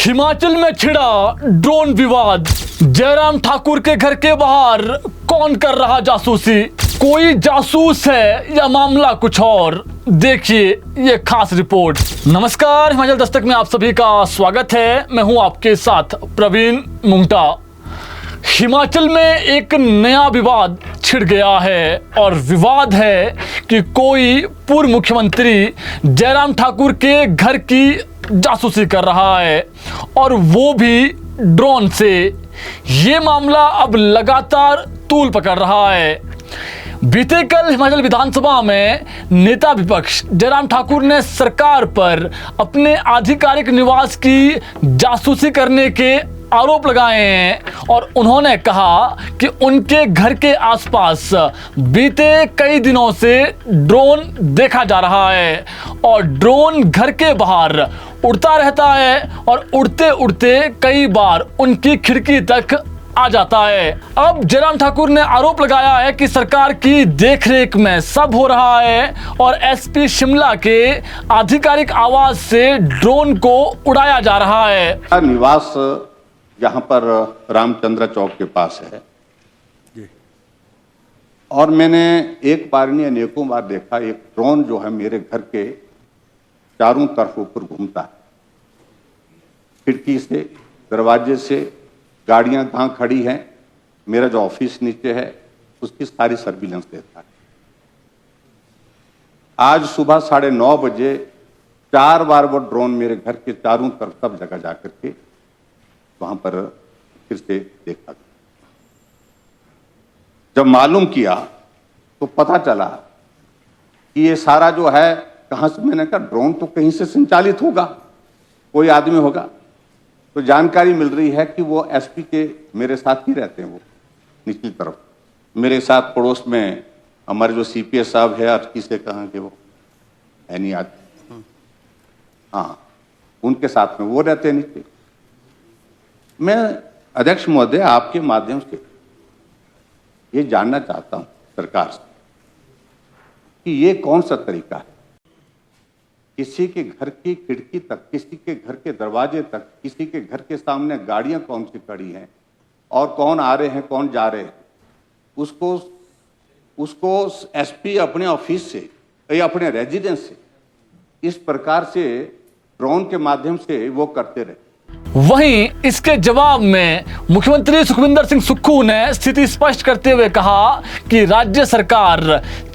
हिमाचल में छिड़ा ड्रोन विवाद। जयराम ठाकुर के घर के बाहर कौन कर रहा जासूसी? कोई जासूस है या मामला कुछ और? देखिए ये खास रिपोर्ट। नमस्कार, हिमाचल दस्तक में आप सभी का स्वागत है। मैं हूं आपके साथ प्रवीण मुंगटा। हिमाचल में एक नया विवाद छिड़ गया है और विवाद है कि कोई पूर्व मुख्यमंत्री जयराम ठाकुर के घर की जासूसी कर रहा है और वो भी ड्रोन से। ये मामला अब लगातार तूल पकड़ रहा है। बीते कल हिमाचल विधानसभा में नेता विपक्ष जयराम ठाकुर ने सरकार पर अपने आधिकारिक निवास की जासूसी करने के आरोप लगाए हैं और उन्होंने कहा कि उनके घर के आसपास बीते कई दिनों से ड्रोन देखा जा रहा है और ड्रोन घर के बाहर उड़ता रहता है और उड़ते उड़ते कई बार उनकी खिड़की तक आ जाता है। अब जयराम ठाकुर ने आरोप लगाया है कि सरकार की देखरेख में सब हो रहा है और एसपी शिमला के आधिकारिक आवाज से ड्रोन को उड़ाया जा रहा है। निवास यहाँ पर रामचंद्र चौक के पास है और मैंने एक बार नहीं अनेकों बार देखा एक ड्रोन जो है मेरे घर के चारों तरफ ऊपर घूमता है। खिड़की से, दरवाजे से, गाड़ियां कहाँ खड़ी हैं, मेरा जो ऑफिस नीचे है उसकी सारी सर्विलेंस देता है। आज सुबह 9:30 बजे 4 बार वो ड्रोन मेरे घर के चारों तरफ सब जगह जाकर के वहां पर फिर से देखा। जब मालूम किया तो पता चला कि ये सारा जो है कहां से, मैंने कहा ड्रोन तो कहीं से संचालित होगा, कोई आदमी होगा। तो जानकारी मिल रही है कि वो एसपी के मेरे साथ ही रहते हैं, वो निचली तरफ मेरे साथ पड़ोस में हमारे जो सीपीएस साहब है, अर्की से कहाँ के वो है नहीं आते, हाँ उनके साथ में वो रहते हैं नीचे। मैं अध्यक्ष महोदय आपके माध्यम से ये जानना चाहता हूं सरकार से कि ये कौन सा तरीका है, किसी के घर की खिड़की तक, किसी के घर के दरवाजे तक, किसी के घर के सामने गाड़ियां कौन सी खड़ी हैं और कौन आ रहे हैं कौन जा रहे हैं, उसको एसपी अपने ऑफिस से या अपने रेजिडेंस से इस प्रकार से ड्रोन के माध्यम से वो करते रहे। वहीं इसके जवाब में मुख्यमंत्री सुखविंदर सिंह सुक्खू ने स्थिति स्पष्ट करते हुए कहा कि राज्य सरकार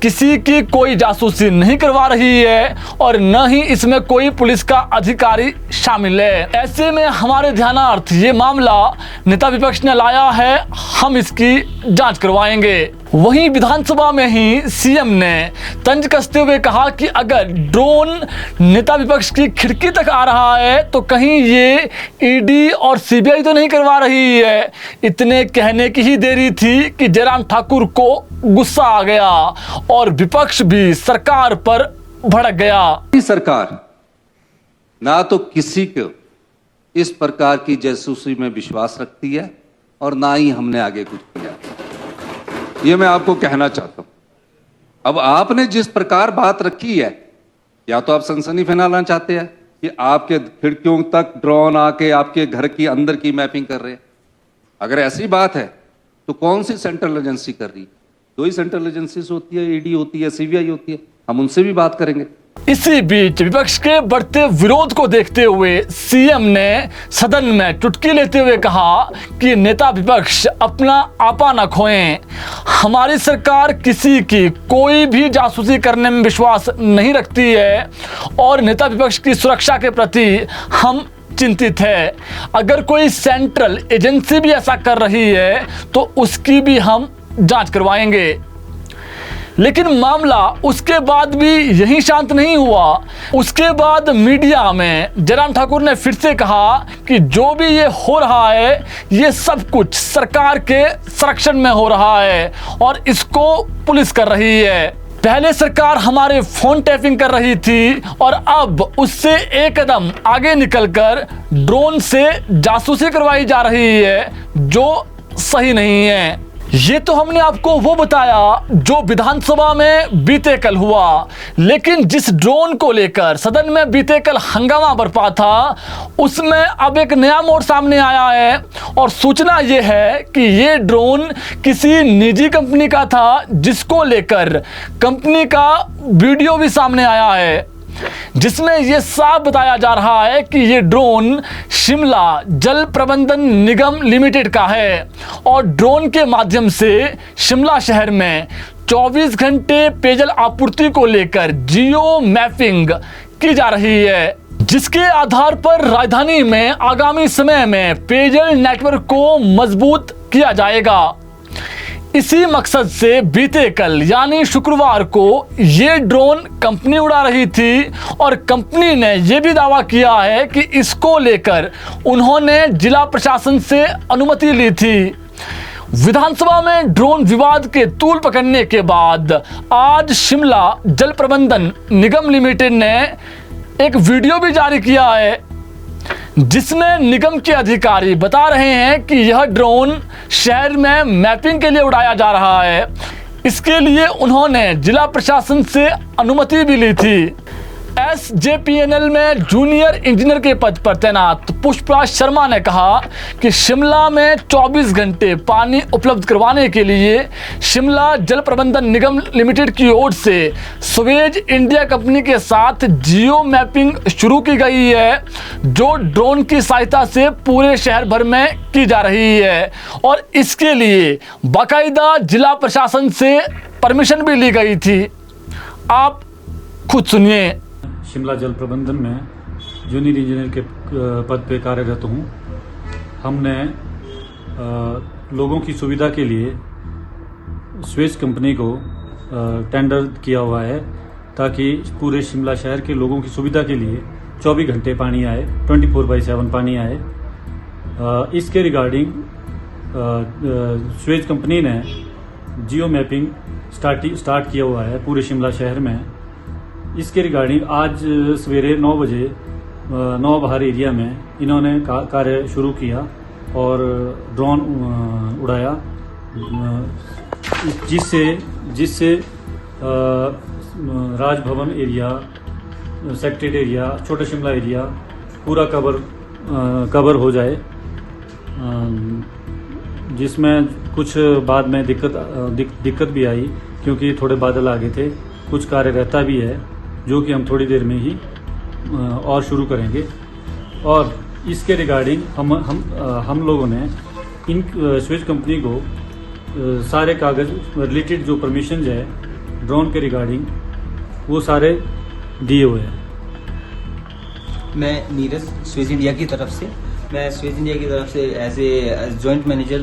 किसी की कोई जासूसी नहीं करवा रही है और न ही इसमें कोई पुलिस का अधिकारी शामिल है। ऐसे में हमारे ध्यानार्थ ये मामला नेता विपक्ष ने लाया है, हम इसकी जांच करवाएंगे। वहीं विधानसभा में ही सीएम ने तंज कसते हुए कहा कि अगर ड्रोन नेता विपक्ष की खिड़की तक आ रहा है तो कहीं ये ईडी और सीबीआई तो नहीं करवा रही है। इतने कहने की ही देरी थी कि जयराम ठाकुर को गुस्सा आ गया और विपक्ष भी सरकार पर भड़क गया। सरकार ना तो किसी को इस प्रकार की जासूसी में विश्वास रखती है और ना ही हमने आगे कुछ किया, ये मैं आपको कहना चाहता हूं। अब आपने जिस प्रकार बात रखी है, या तो आप सनसनी फैलाना चाहते हैं कि आपके खिड़कियों तक ड्रोन आके आपके घर की अंदर की मैपिंग कर रहे हैं। अगर ऐसी बात है तो कौन सी सेंट्रल एजेंसी कर रही है? 2 ही सेंट्रल एजेंसीज होती है, ईडी होती है, सीबीआई होती है, हम उनसे भी बात करेंगे। इसी बीच विपक्ष के बढ़ते विरोध को देखते हुए सीएम ने सदन में चुटकी लेते हुए कहा कि नेता विपक्ष अपना आपा न खोएं। हमारी सरकार किसी की कोई भी जासूसी करने में विश्वास नहीं रखती है और नेता विपक्ष की सुरक्षा के प्रति हम चिंतित है। अगर कोई सेंट्रल एजेंसी भी ऐसा कर रही है तो उसकी भी हम जांच करवाएंगे। लेकिन मामला उसके बाद भी यहीं शांत नहीं हुआ। उसके बाद मीडिया में जयराम ठाकुर ने फिर से कहा कि जो भी ये हो रहा है ये सब कुछ सरकार के संरक्षण में हो रहा है और इसको पुलिस कर रही है। पहले सरकार हमारे फोन टैपिंग कर रही थी और अब उससे एक कदम आगे निकलकर ड्रोन से जासूसी करवाई जा रही है, जो सही नहीं है। ये तो हमने आपको वो बताया जो विधानसभा में बीते कल हुआ, लेकिन जिस ड्रोन को लेकर सदन में बीते कल हंगामा बरपा था उसमें अब एक नया मोड़ सामने आया है। और सूचना ये है कि ये ड्रोन किसी निजी कंपनी का था, जिसको लेकर कंपनी का वीडियो भी सामने आया है, जिसमें यह साफ बताया जा रहा है कि ये ड्रोन शिमला जल प्रबंधन निगम लिमिटेड का है और ड्रोन के माध्यम से शिमला शहर में 24 घंटे पेयजल आपूर्ति को लेकर जियो मैपिंग की जा रही है, जिसके आधार पर राजधानी में आगामी समय में पेयजल नेटवर्क को मजबूत किया जाएगा। इसी मकसद से बीते कल यानी शुक्रवार को ये ड्रोन कंपनी उड़ा रही थी और कंपनी ने यह भी दावा किया है कि इसको लेकर उन्होंने जिला प्रशासन से अनुमति ली थी। विधानसभा में ड्रोन विवाद के तूल पकड़ने के बाद आज शिमला जल प्रबंधन निगम लिमिटेड ने एक वीडियो भी जारी किया है, जिसमें निगम के अधिकारी बता रहे हैं कि यह ड्रोन शहर में मैपिंग के लिए उड़ाया जा रहा है। इसके लिए उन्होंने जिला प्रशासन से अनुमति भी ली थी। SJPNL में जूनियर इंजीनियर के पद पर तैनात पुष्पा शर्मा ने कहा कि शिमला में 24 घंटे पानी उपलब्ध करवाने के लिए शिमला जल प्रबंधन निगम लिमिटेड की ओर से स्वेज इंडिया कंपनी के साथ जियो मैपिंग शुरू की गई है, जो ड्रोन की सहायता से पूरे शहर भर में की जा रही है और इसके लिए बाकायदा जिला प्रशासन से परमिशन भी ली गई थी। आप खुद सुनिए। शिमला जल प्रबंधन में जूनियर इंजीनियर के पद पे कार्यरत हूँ। हमने लोगों की सुविधा के लिए स्वेज कंपनी को टेंडर किया हुआ है ताकि पूरे शिमला शहर के लोगों की सुविधा के लिए 24 घंटे पानी आए, 24/7 पानी आए। इसके रिगार्डिंग स्वेज कंपनी ने जियो मैपिंग स्टार्ट किया हुआ है पूरे शिमला शहर में। इसके रिगार्डिंग आज सवेरे 9 बजे 9 बाहर एरिया में इन्होंने कार्य शुरू किया और ड्रोन उड़ाया, जिससे राजभवन एरिया, सेक्रेटरीट एरिया, छोटा शिमला एरिया पूरा कवर हो जाए, जिसमें कुछ बाद में दिक्कत भी आई क्योंकि थोड़े बादल आ गए थे। कुछ कार्य रहता भी है जो कि हम थोड़ी देर में ही और शुरू करेंगे। और इसके रिगार्डिंग हम लोगों ने इन स्वेज कंपनी को सारे कागज रिलेटेड जो परमिशन है ड्रोन के रिगार्डिंग वो सारे दिए हुए हैं। मैं नीरज स्वेज इंडिया की तरफ से as a joint manager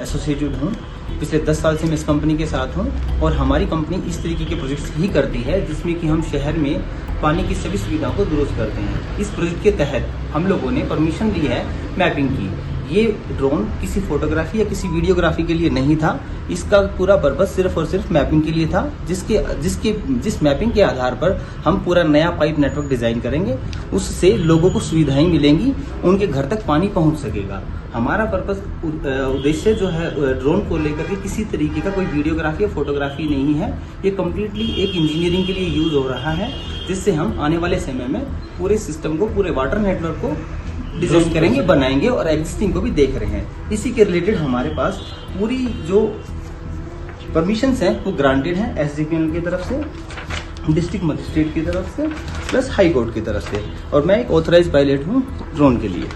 associated हूँ। पिछले 10 साल से मैं इस कंपनी के साथ हूँ और हमारी कंपनी इस तरीके के प्रोजेक्ट्स ही करती है जिसमें कि हम शहर में पानी की सभी सुविधाओं को दुरुस्त करते हैं। इस प्रोजेक्ट के तहत हम लोगों ने परमिशन ली है मैपिंग की। ये ड्रोन किसी फोटोग्राफी या किसी वीडियोग्राफी के लिए नहीं था, इसका पूरा पर्पस सिर्फ और सिर्फ मैपिंग के लिए था, जिस मैपिंग के आधार पर हम पूरा नया पाइप नेटवर्क डिजाइन करेंगे। उससे लोगों को सुविधाएं मिलेंगी, उनके घर तक पानी पहुंच सकेगा। हमारा पर्पस उद्देश्य जो है ड्रोन को लेकर के किसी तरीके का कोई वीडियोग्राफी या फोटोग्राफी नहीं है। ये कम्प्लीटली एक इंजीनियरिंग के लिए यूज हो रहा है, जिससे हम आने वाले समय में पूरे सिस्टम को, पूरे वाटर नेटवर्क को डिजाइन करेंगे, बनाएंगे और एग्जिस्टिंग को भी देख रहे हैं। इसी के रिलेटेड हमारे पास पूरी जो परमिशंस हैं वो ग्रांटेड हैं SJPNL की तरफ से, डिस्ट्रिक्ट मजिस्ट्रेट की तरफ से, प्लस हाई कोर्ट की तरफ से, और मैं एक ऑथराइज पायलट हूँ ड्रोन के लिए।